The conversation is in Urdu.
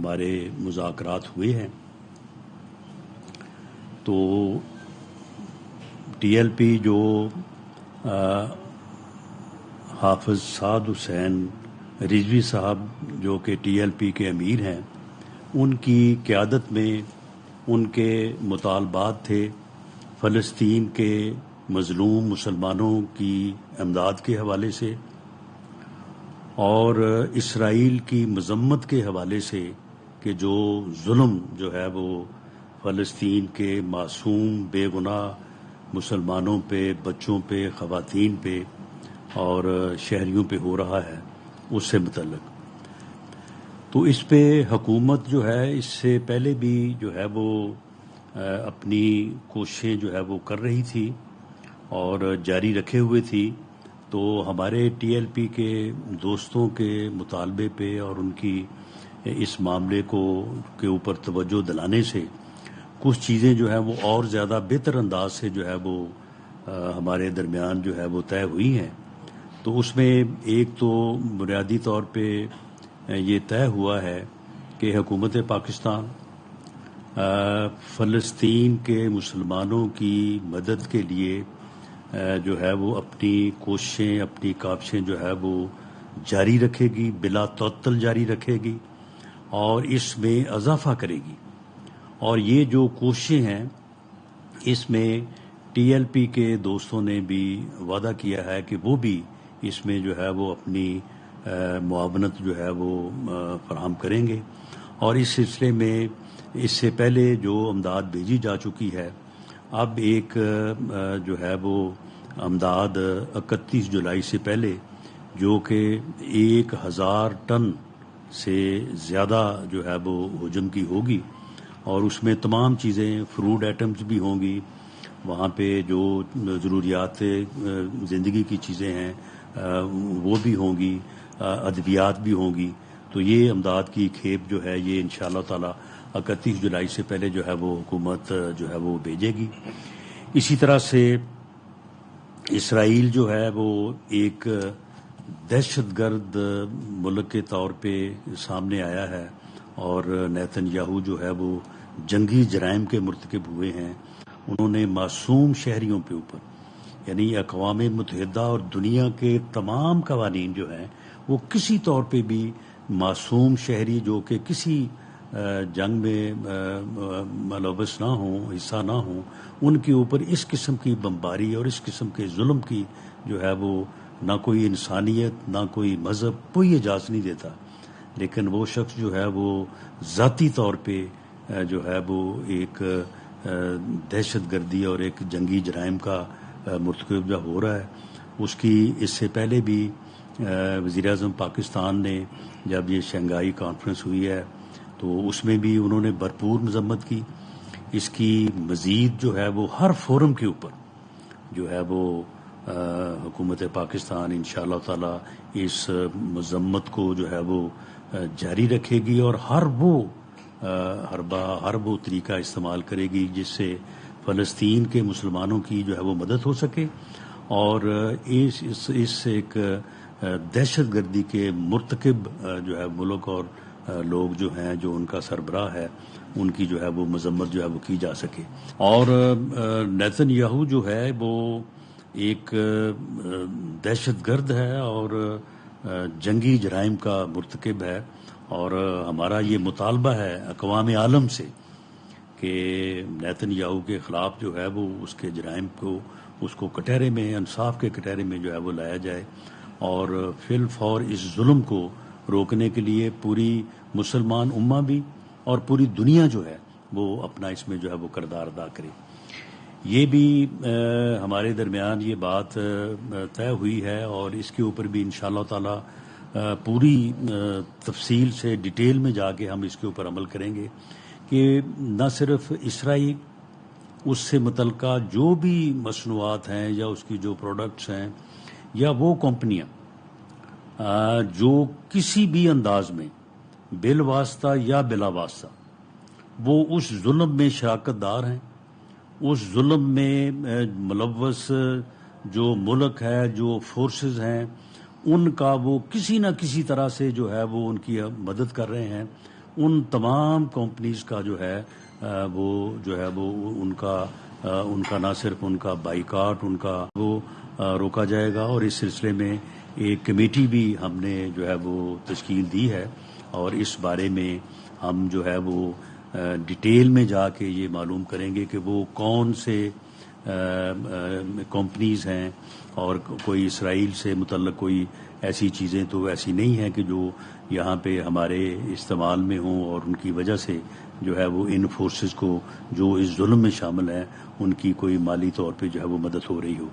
ہمارے مذاکرات ہوئے ہیں. تو ٹی ایل پی جو حافظ سعد حسین رضوی صاحب جو کہ ٹی ایل پی کے امیر ہیں، ان کی قیادت میں ان کے مطالبات تھے فلسطین کے مظلوم مسلمانوں کی امداد کے حوالے سے اور اسرائیل کی مذمت کے حوالے سے کہ جو ظلم جو ہے وہ فلسطین کے معصوم بے گناہ مسلمانوں پہ، بچوں پہ، خواتین پہ اور شہریوں پہ ہو رہا ہے، اس سے متعلق. تو اس پہ حکومت جو ہے اس سے پہلے بھی جو ہے وہ اپنی کوششیں جو ہے وہ کر رہی تھی اور جاری رکھے ہوئے تھی. تو ہمارے ٹی ایل پی کے دوستوں کے مطالبے پہ اور ان کی اس معاملے کے اوپر توجہ دلانے سے کچھ چیزیں جو ہیں وہ اور زیادہ بہتر انداز سے جو ہے وہ ہمارے درمیان جو ہے وہ طے ہوئی ہیں. تو اس میں ایک تو بنیادی طور پہ یہ طے ہوا ہے کہ حکومت پاکستان فلسطین کے مسلمانوں کی مدد کے لیے جو ہے وہ اپنی کوششیں، اپنی کاوشیں جو ہے وہ جاری رکھے گی، بلا تعطل جاری رکھے گی اور اس میں اضافہ کرے گی. اور یہ جو کوششیں ہیں اس میں ٹی ایل پی کے دوستوں نے بھی وعدہ کیا ہے کہ وہ بھی اس میں جو ہے وہ اپنی معاونت جو ہے وہ فراہم کریں گے. اور اس سلسلے میں اس سے پہلے جو امداد بھیجی جا چکی ہے، اب ایک جو ہے وہ امداد 31 جولائی سے پہلے جو کہ 1000 ٹن سے زیادہ جو ہے وہ حجم کی ہوگی اور اس میں تمام چیزیں، فروٹ آئٹمز بھی ہوں گی، وہاں پہ جو ضروریات زندگی کی چیزیں ہیں وہ بھی ہوں گی، ادویات بھی ہوں گی. تو یہ امداد کی کھیپ جو ہے یہ انشاءاللہ تعالی 31 جولائی سے پہلے جو ہے وہ حکومت جو ہے وہ بھیجے گی. اسی طرح سے اسرائیل جو ہے وہ ایک دہشت گرد ملک کے طور پہ سامنے آیا ہے اور نیتن یاہو جو ہے وہ جنگی جرائم کے مرتکب ہوئے ہیں. انہوں نے معصوم شہریوں پہ اوپر، یعنی اقوام متحدہ اور دنیا کے تمام قوانین جو ہیں وہ کسی طور پہ بھی معصوم شہری جو کہ کسی جنگ میں ملوث نہ ہوں، حصہ نہ ہوں، ان کے اوپر اس قسم کی بمباری اور اس قسم کے ظلم کی جو ہے وہ نہ کوئی انسانیت، نہ کوئی مذہب کوئی اجازت نہیں دیتا. لیکن وہ شخص جو ہے وہ ذاتی طور پہ جو ہے وہ ایک دہشت گردی اور ایک جنگی جرائم کا مرتکب جو ہو رہا ہے. اس کی اس سے پہلے بھی وزیر اعظم پاکستان نے جب یہ شنگھائی کانفرنس ہوئی ہے تو اس میں بھی انہوں نے بھرپور مذمت کی. اس کی مزید جو ہے وہ ہر فورم کے اوپر جو ہے وہ حکومت پاکستان انشاءاللہ تعالی اس مذمت کو جو ہے وہ جاری رکھے گی اور ہر وہ طریقہ استعمال کرے گی جس سے فلسطین کے مسلمانوں کی جو ہے وہ مدد ہو سکے اور اس ایک دہشت گردی کے مرتکب جو ہے ملک اور لوگ جو ہیں جو ان کا سربراہ ہے ان کی جو ہے وہ مذمت جو ہے وہ کی جا سکے. اور نیتن یاہو جو ہے وہ ایک دہشت گرد ہے اور جنگی جرائم کا مرتکب ہے اور ہمارا یہ مطالبہ ہے اقوام عالم سے کہ نیتن یاہو کے خلاف جو ہے وہ اس کے جرائم کو اس کو کٹہرے میں، انصاف کے کٹہرے میں جو ہے وہ لایا جائے اور فی الفور اس ظلم کو روکنے کے لیے پوری مسلمان امہ بھی اور پوری دنیا جو ہے وہ اپنا اس میں جو ہے وہ کردار ادا کرے. یہ بھی ہمارے درمیان یہ بات طے ہوئی ہے اور اس کے اوپر بھی انشاءاللہ تعالی پوری تفصیل سے ڈیٹیل میں جا کے ہم اس کے اوپر عمل کریں گے کہ نہ صرف اسرائیل، اس سے متعلقہ جو بھی مصنوعات ہیں یا اس کی جو پروڈکٹس ہیں یا وہ کمپنیاں جو کسی بھی انداز میں بالواسطہ یا بلا واسطہ وہ اس ظلم میں شراکت دار ہیں، اس ظلم میں ملوث جو ملک ہے، جو فورسز ہیں، ان کا وہ کسی نہ کسی طرح سے جو ہے وہ ان کی مدد کر رہے ہیں، ان تمام کمپنیز کا جو ہے وہ ان کا نہ صرف ان کا بائیکاٹ ان کا وہ روکا جائے گا، اور اس سلسلے میں ایک کمیٹی بھی ہم نے جو ہے وہ تشکیل دی ہے، اور اس بارے میں ہم جو ہے وہ ڈیٹیل میں جا کے یہ معلوم کریں گے کہ وہ کون سے کمپنیز ہیں، اور کوئی اسرائیل سے متعلق کوئی ایسی چیزیں تو ایسی نہیں ہیں کہ جو یہاں پہ ہمارے استعمال میں ہوں، اور ان کی وجہ سے جو ہے وہ ان فورسز کو جو اس ظلم میں شامل ہیں ان کی کوئی مالی طور پہ جو ہے وہ مدد ہو رہی ہو۔